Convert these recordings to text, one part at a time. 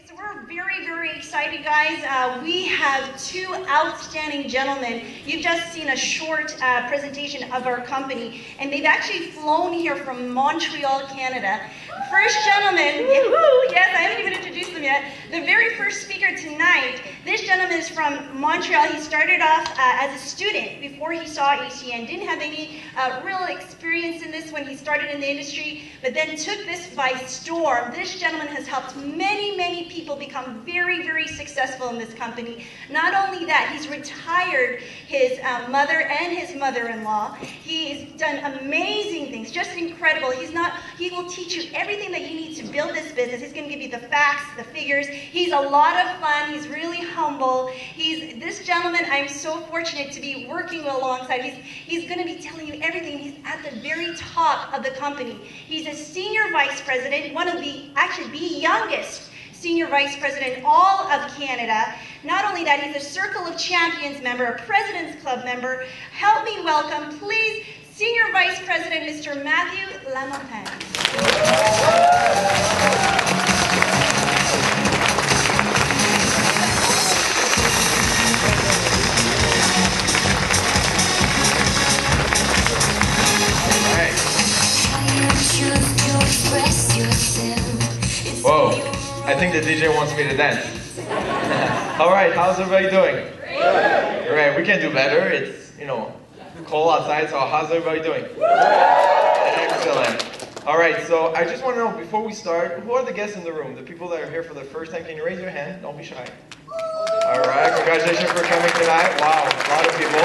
So we're very, very excited, guys. We have two outstanding gentlemen. You've just seen a short presentation of our company, and they've actually flown here from Montreal, Canada. First gentleman, yes, I haven't even introduced them yet. The very first speaker tonight, this gentleman is from Montreal. He started off as a student before he saw ACN. Didn't have any real experience in this when he started in the industry, but then took this by storm. This gentleman has helped many, many people become very, very successful in this company. Not only that, he's retired his mother and his mother-in-law. He's done amazing things, just incredible. He will teach you everything that you need to build this business. He's going to give you the facts, the figures. He's a lot of fun. He's really humble. This gentleman, I'm so fortunate to be working alongside. He's going to be telling you everything. He's at the very top of the company. He's a senior vice president, actually the youngest senior vice president in all of Canada. Not only that, he's a Circle of Champions member, a President's Club member. Help me welcome, please, Senior Vice President, Mr. Matthew Lamontagne. Whoa, I think the DJ wants me to dance. All right, how's everybody doing? Great, we can do better. It's, cold outside, so how's everybody doing? Excellent. All right, so I just want to know, before we start, who are the guests in the room? The people that are here for the first time, can you raise your hand? Don't be shy. All right, congratulations for coming tonight. Wow, a lot of people.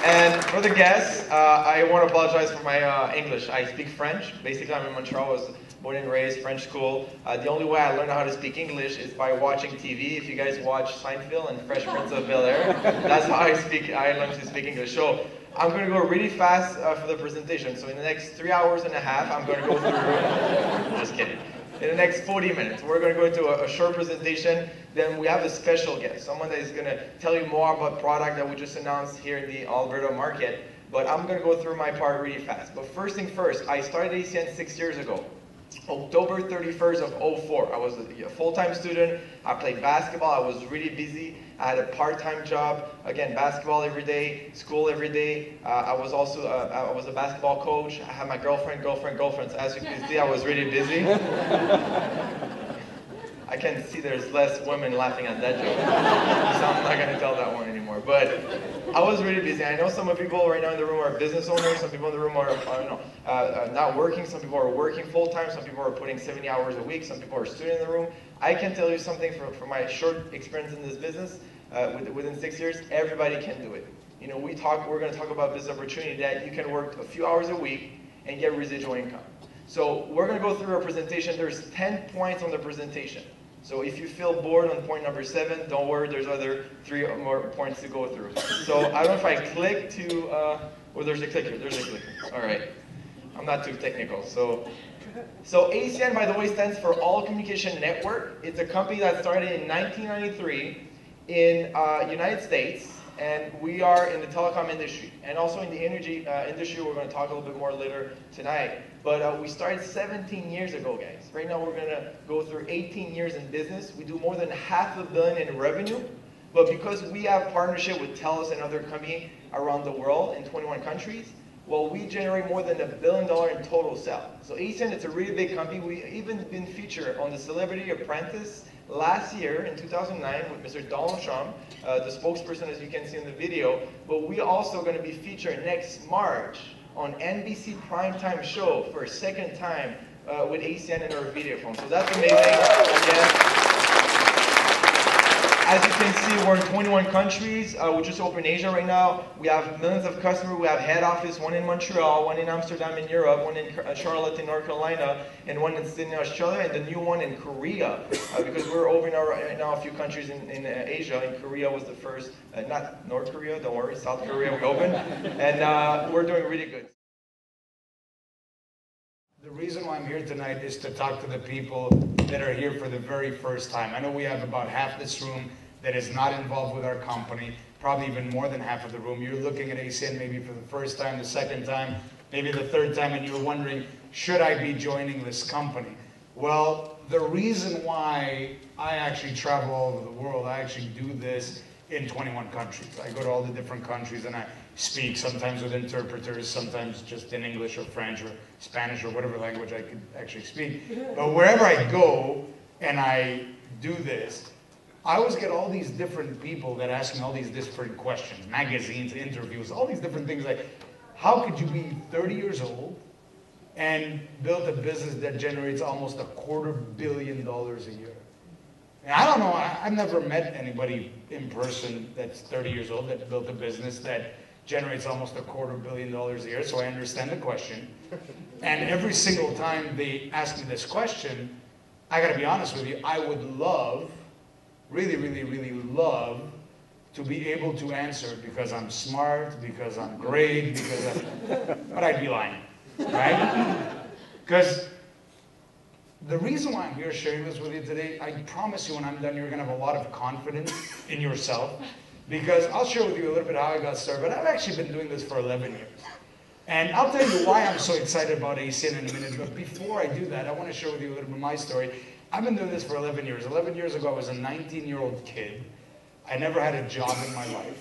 And for the guests, I want to apologize for my English. I speak French. Basically, I'm in Montreal. I was born and raised, French school. The only way I learned how to speak English is by watching TV. If you guys watch Seinfeld and Fresh Prince of Bel-Air, that's how I learned to speak English. So I'm going to go really fast for the presentation. So in the next 3 hours and a half, I'm going to go through, just kidding. In the next 40 minutes, we're going to go into a short presentation. Then we have a special guest, someone that is going to tell you more about product that we just announced here in the Alberta market. But I'm going to go through my part really fast. But first thing first, I started ACN 6 years ago. October 31st of 2004. I was a full-time student. I played basketball. I was really busy. I had a part-time job. Again, basketball every day, school every day. I was also a basketball coach. I had my girlfriend. So as you can see, I was really busy. I can see there's less women laughing at that joke, so I'm not going to tell that one anymore. But I was really busy. I know some of people right now in the room are business owners. Some people in the room are not working. Some people are working full-time. Some people are putting 70 hours a week. Some people are students in the room. I can tell you something from my short experience in this business. Within 6 years, everybody can do it. We're going to talk about this opportunity that you can work a few hours a week and get residual income. So we're going to go through our presentation. There's 10 points on the presentation. So if you feel bored on point number 7, don't worry, there's other 3 more points to go through. So I don't know if I click to, there's a clicker, All right, I'm not too technical. So ACN, by the way, stands for All Communication Network. It's a company that started in 1993 in United States, and we are in the telecom industry and also in the energy industry. We're going to talk a little bit more later tonight. But we started 17 years ago, guys. Right now we're going to go through 18 years in business. We do more than $500 million in revenue. But because we have partnership with TELUS and other companies around the world in 21 countries, well, we generate more than $1 billion in total sales. So ACN, it's a really big company. We even been featured on the Celebrity Apprentice last year in 2009 with Mr. Donald Trump, the spokesperson, as you can see in the video. But we're also going to be featured next March on NBC primetime show for a second time with ACN in our video phone. So that's amazing. Again, as you can see, we're in 21 countries. We just opened Asia right now. We have millions of customers. We have head office, one in Montreal, one in Amsterdam in Europe, one in Charlotte in North Carolina, and one in Sydney, Australia, and the new one in Korea. Because we're opening right now a few countries in Asia, and Korea was the first, not North Korea, don't worry, South Korea we opened. And we're doing really good. The reason why I'm here tonight is to talk to the people that are here for the very first time. I know we have about half this room that is not involved with our company, probably even more than half of the room. You're looking at ACN maybe for the first time, the second time, maybe the third time, and you're wondering, should I be joining this company? Well, the reason why I actually travel all over the world, I actually do this in 21 countries. I go to all the different countries and I speak, sometimes with interpreters, sometimes just in English or French or Spanish or whatever language I could actually speak. But wherever I go and I do this, I always get all these different people that ask me all these different questions, magazines, interviews, all these different things like, how could you be 30 years old and build a business that generates almost $250 million a year? And I don't know, I've never met anybody in person that's 30 years old that built a business that generates almost $250 million a year, so I understand the question. And every single time they ask me this question, I gotta be honest with you, I would love, really, really, really love to be able to answer because I'm smart, because I'm great, but I'd be lying, right? Because the reason why I'm here sharing this with you today, I promise you when I'm done, you're gonna have a lot of confidence in yourself, because I'll share with you a little bit how I got started, but I've actually been doing this for 11 years. And I'll tell you why I'm so excited about ACN in a minute, but before I do that, I wanna share with you a little bit of my story. I've been doing this for 11 years. 11 years ago, I was a 19-year-old kid. I never had a job in my life.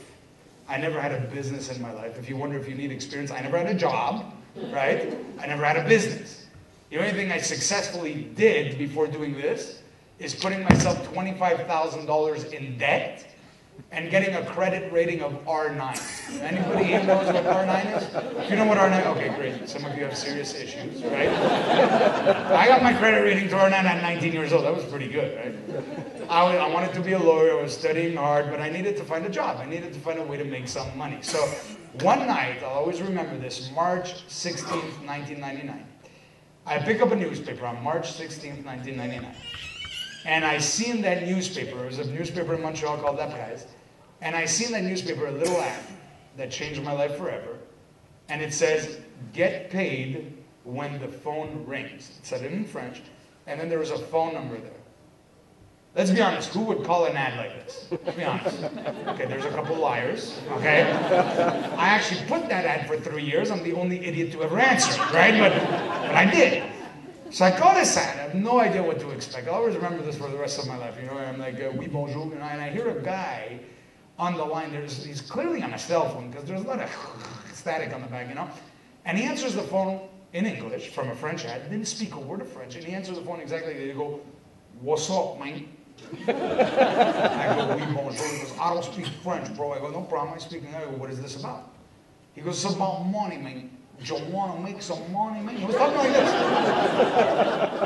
I never had a business in my life. If you wonder if you need experience, I never had a job, right? I never had a business. The only thing I successfully did before doing this is putting myself $25,000 in debt and getting a credit rating of R9. Anybody here knows what R9 is? You know what R9 is? Okay, great. Some of you have serious issues, right? I got my credit rating to R9 at 19 years old. That was pretty good, right? I wanted to be a lawyer. I was studying hard, but I needed to find a job. I needed to find a way to make some money. So one night, I'll always remember this, March 16th, 1999. I pick up a newspaper on March 16th, 1999. And I see in that newspaper, it was a newspaper in Montreal called La Presse, and I see in that newspaper a little ad that changed my life forever. And it says, get paid when the phone rings. It said it in French, and then there was a phone number there. Let's be honest, who would call an ad like this? Let's be honest. Okay, there's a couple liars, okay? I actually put that ad for 3 years. I'm the only idiot to ever answer it, right? But I did. So I call this ad. I have no idea what to expect. I'll always remember this for the rest of my life. You know, I'm like, oui, bonjour. And I hear a guy on the line. He's clearly on a cell phone because there's a lot of static on the back, you know? And he answers the phone in English from a French ad. Didn't speak a word of French. And he answers the phone exactly like that. He go, what's up, man? I go, oui, bonjour. He goes, I don't speak French, bro. I go, no problem. I speak English. I go, what is this about? He goes, it's about money, man. Do you want to make some money, man? He was talking like this.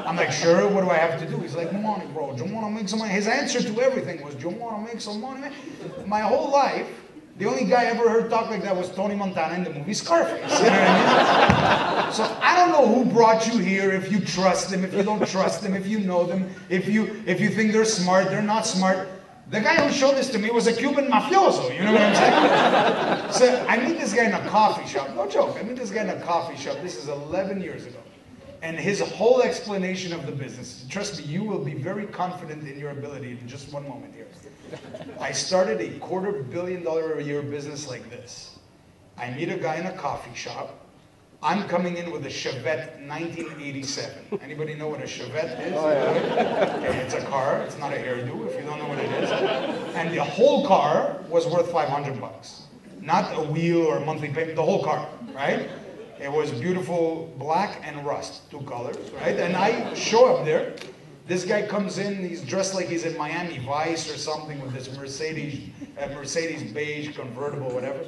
I'm like, sure, what do I have to do? He's like, money, bro. Do you want to make some money? His answer to everything was, do you want to make some money, man? My whole life, the only guy I ever heard talk like that was Tony Montana in the movie Scarface. You know what I mean? So I don't know who brought you here, if you trust them, if you don't trust them, if you know them, if you think they're smart, they're not smart. The guy who showed this to me was a Cuban mafioso, you know what I'm saying? So I meet this guy in a coffee shop, no joke, I meet this guy in a coffee shop, this is 11 years ago. And his whole explanation of the business, trust me, you will be very confident in your ability in just one moment here. I started a $250 million a year business like this. I meet a guy in a coffee shop. I'm coming in with a Chevette 1987. Anybody know what a Chevette is? Oh, yeah. Okay, it's a car. It's not a hairdo if you don't know what it is. And the whole car was worth $500. Not a wheel or a monthly payment, the whole car, right? It was beautiful black and rust, 2 colors, right? And I show up there. This guy comes in, he's dressed like he's in Miami Vice or something with this Mercedes beige convertible, whatever.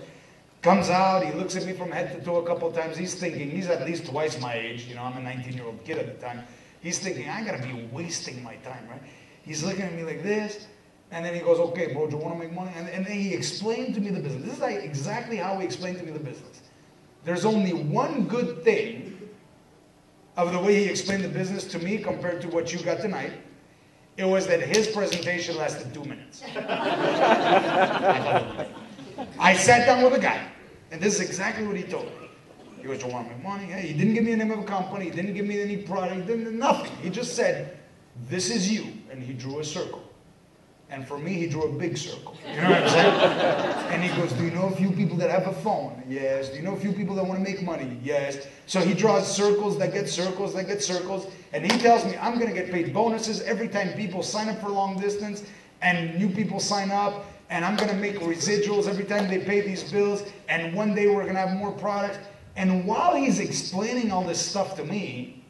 Comes out, he looks at me from head to toe a couple times. He's thinking, he's at least twice my age. You know, I'm a 19-year-old kid at the time. He's thinking, I gotta be wasting my time, right? He's looking at me like this, and then he goes, okay, bro, do you wanna make money? And then he explained to me the business. This is like exactly how he explained to me the business. There's only one good thing of the way he explained the business to me compared to what you got tonight. It was that his presentation lasted 2 minutes. I sat down with a guy, and this is exactly what he told me. He goes, do you want to make money? Hey, he didn't give me the name of a company, he didn't give me any product, he didn't nothing. He just said, this is you, and he drew a circle. And for me, he drew a big circle. You know what I'm saying? And he goes, do you know a few people that have a phone? Yes. Do you know a few people that want to make money? Yes. So he draws circles that get circles that get circles. And he tells me, I'm going to get paid bonuses every time people sign up for long distance and new people sign up. And I'm going to make residuals every time they pay these bills. And one day we're going to have more products. And while he's explaining all this stuff to me,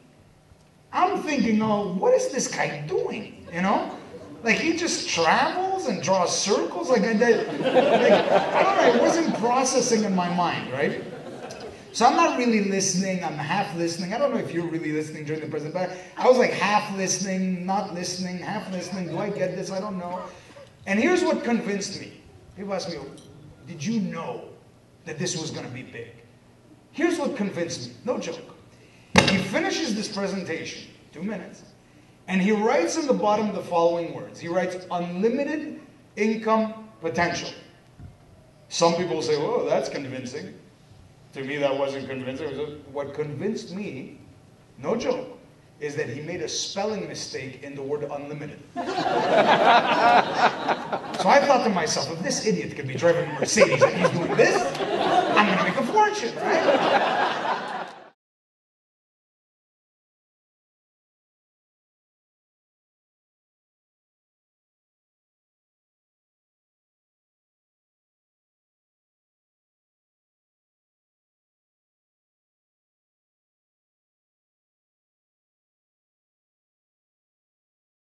I'm thinking, oh, what is this guy doing? You know? Like, he just travels and draws circles? Like, I don't know, it wasn't processing in my mind, right? So I'm not really listening, I'm half listening. I don't know if you're really listening during the presentation, but I was like half listening, not listening, half listening. Do I get this? I don't know. And here's what convinced me. People ask me, did you know that this was going to be big? Here's what convinced me, no joke. He finishes this presentation, 2 minutes, and he writes in the bottom the following words. He writes, unlimited income potential. Some people say, oh, that's convincing. To me, that wasn't convincing. What convinced me, no joke, is that he made a spelling mistake in the word unlimited. So I thought to myself, if this idiot could be driving a Mercedes and he's doing this, I'm going to make a fortune, right?